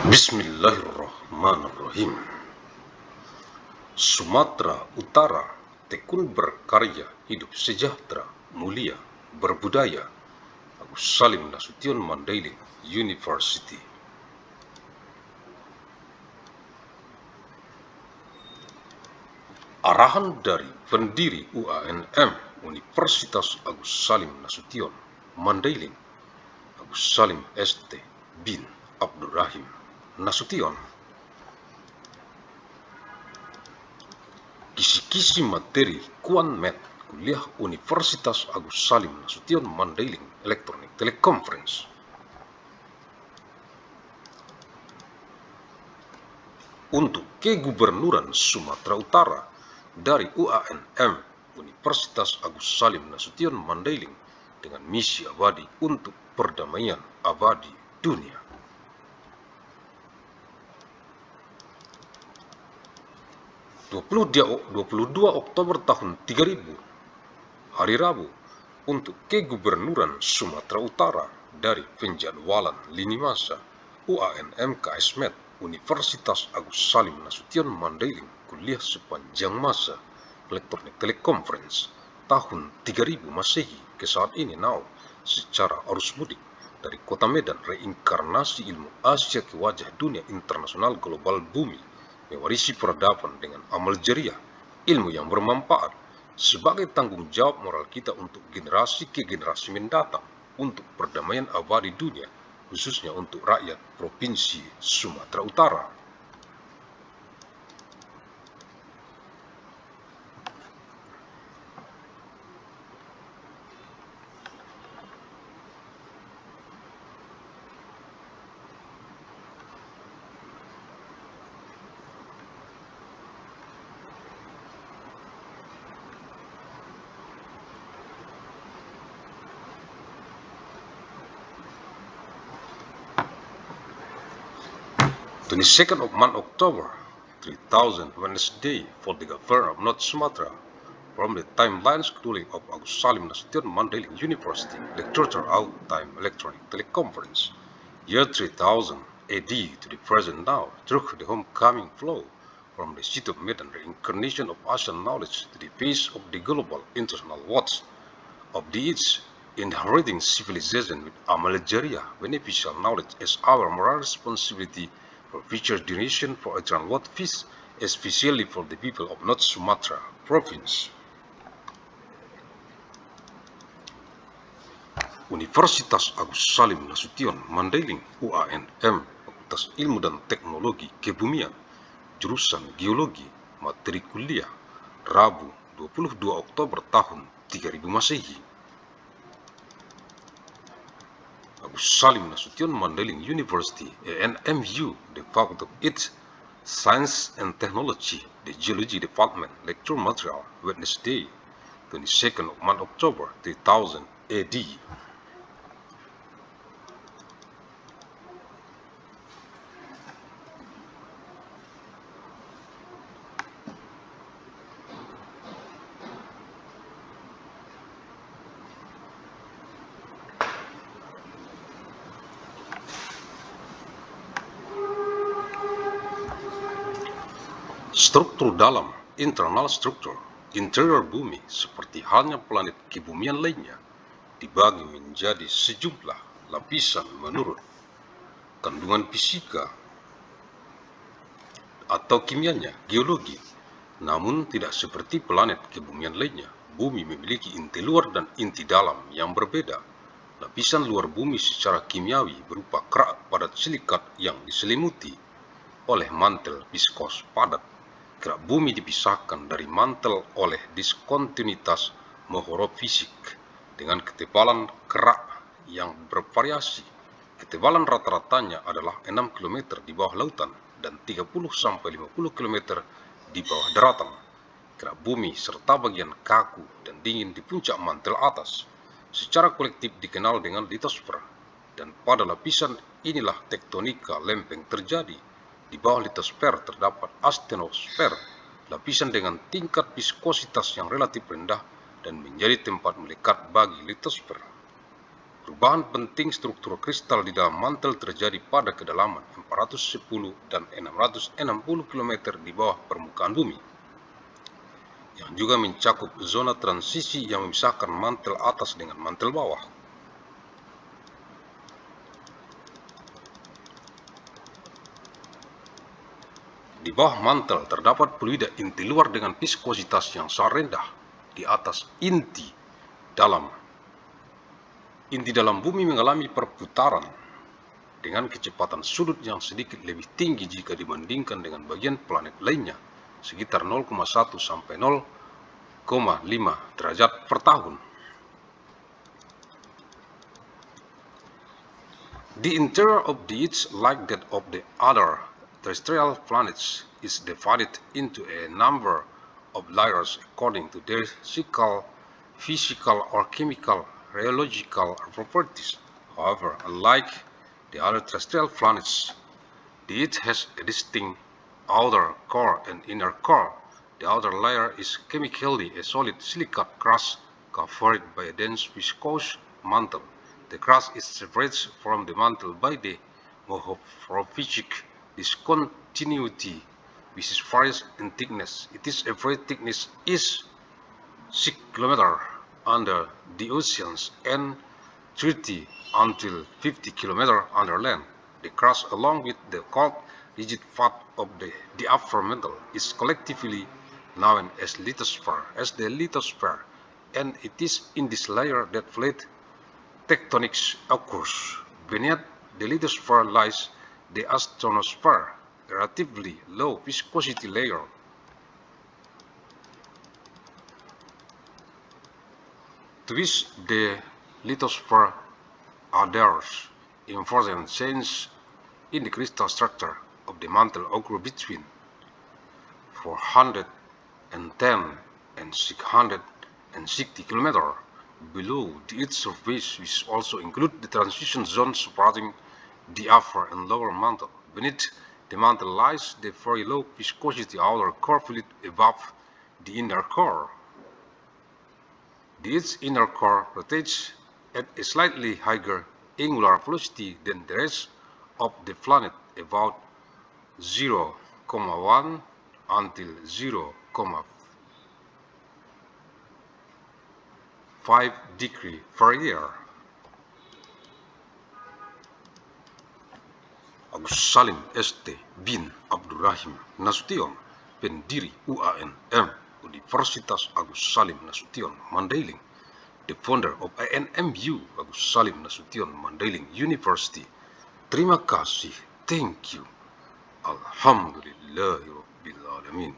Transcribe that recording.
Bismillahirrahmanirrahim. Sumatera Utara tekun berkarya, hidup sejahtera, mulia, berbudaya. Agus Salim Nasution Mandailing University. Arahan dari pendiri UANM Universitas Agus Salim Nasution Mandailing, Agus Salim ST bin Abdurrahim Nasution. Kisi-kisi materi Kuan Met Kuliah Universitas Agus Salim Nasution Mandailing Electronic Teleconference. Untuk Kegubernuran Sumatera Utara dari UANM Universitas Agus Salim Nasution Mandailing dengan misi abadi untuk perdamaian abadi dunia. (22 Oktober tahun 3000), hari Rabu, untuk Kegubernuran Sumatera Utara dari penjadwalan lini masa UANM KSmet Universitas Agus Salim Nasution Mandailing kuliah sepanjang masa Electronic Teleconference tahun 3000 Masehi ke saat ini secara arus mudik dari Kota Medan, reinkarnasi ilmu Asia ke wajah dunia internasional global bumi, mewarisi peradaban dengan amal jariah, ilmu yang bermanfaat sebagai tanggung jawab moral kita untuk generasi ke generasi mendatang, untuk perdamaian abadi dunia, khususnya untuk rakyat Provinsi Sumatera Utara. The 22nd of month October 3000 Wednesday for the Governor of North Sumatra, from the timeline scheduling of Agus Salim Nasution Mandailing University, literature out time electronic teleconference, year 3000 AD to the present now, through the homecoming flow from the seat of Medan, reincarnation of Asian knowledge to the face of the global international watch of the age, inheriting civilization with amal jariah, beneficial knowledge as our moral responsibility for future generation, for eternal world peace, especially for the people of North Sumatra Province. Universitas Agus Salim Nasution Mandailing UANM, Fakultas Ilmu dan Teknologi Kebumian, jurusan Geologi, materi kuliah, Rabu 22 Oktober tahun 3000 Masehi. Agus Salim Nasution Mandailing University, ANMU, the Faculty of Its Science and Technology, the Geology Department, lecture material, Wednesday, 22nd of month October 3000 AD. Struktur dalam, internal struktur, interior bumi, seperti halnya planet kebumian lainnya, dibagi menjadi sejumlah lapisan menurut kandungan fisika atau kimianya, geologi. Namun tidak seperti planet kebumian lainnya, bumi memiliki inti luar dan inti dalam yang berbeda. Lapisan luar bumi secara kimiawi berupa kerak padat silikat yang diselimuti oleh mantel viskos padat. Kerak bumi dipisahkan dari mantel oleh diskontinuitas morfofisik dengan ketebalan kerak yang bervariasi. Ketebalan rata-ratanya adalah 6 km di bawah lautan dan 30-50 km di bawah daratan. Kerak bumi serta bagian kaku dan dingin di puncak mantel atas secara kolektif dikenal dengan litosfer, dan pada lapisan inilah tektonika lempeng terjadi. Di bawah litosfer terdapat astenosfer, lapisan dengan tingkat viskositas yang relatif rendah dan menjadi tempat melekat bagi litosfer. Perubahan penting struktur kristal di dalam mantel terjadi pada kedalaman 410 dan 660 km di bawah permukaan bumi, yang juga mencakup zona transisi yang memisahkan mantel atas dengan mantel bawah. Di bawah mantel terdapat fluida inti luar dengan viskositas yang sangat rendah di atas inti dalam. Inti dalam bumi mengalami perputaran dengan kecepatan sudut yang sedikit lebih tinggi jika dibandingkan dengan bagian planet lainnya, sekitar 0,1 sampai 0,5 derajat per tahun. The interior of the Earth, like that of the other terrestrial planets, is divided into a number of layers according to their physical or chemical rheological properties. However, unlike the other terrestrial planets, the Earth has a distinct outer core and inner core. The outer layer is chemically a solid silicate crust covered by a dense viscous mantle. The crust is separated from the mantle by the morphologic discontinuity, which varies in thickness. Its average thickness is 6 km under the oceans and 30 until 50 km under land. The crust, along with the cold, rigid part of the upper mantle, is collectively known as lithosphere, and it is in this layer that plate tectonics occurs. Beneath the lithosphere lies the astronosphere, a relatively low viscosity layer. To which the lithosphere adheres, important changes in the crystal structure of the mantle occur between 410 and 660 km below the Earth's surface, which also include the transition zone separating the upper and lower mantle. Beneath the mantle lies the very low viscosity outer core fluid above the inner core. The Earth's inner core rotates at a slightly higher angular velocity than the rest of the planet, about 0,1 until 0,5 degree per year. Agus Salim ST bin Abdurrahim Nasution, pendiri UANM, Universitas Agus Salim Nasution Mandailing, the founder of ANMU, Agus Salim Nasution Mandailing University. Terima kasih, thank you, alhamdulillahirabbil alamin.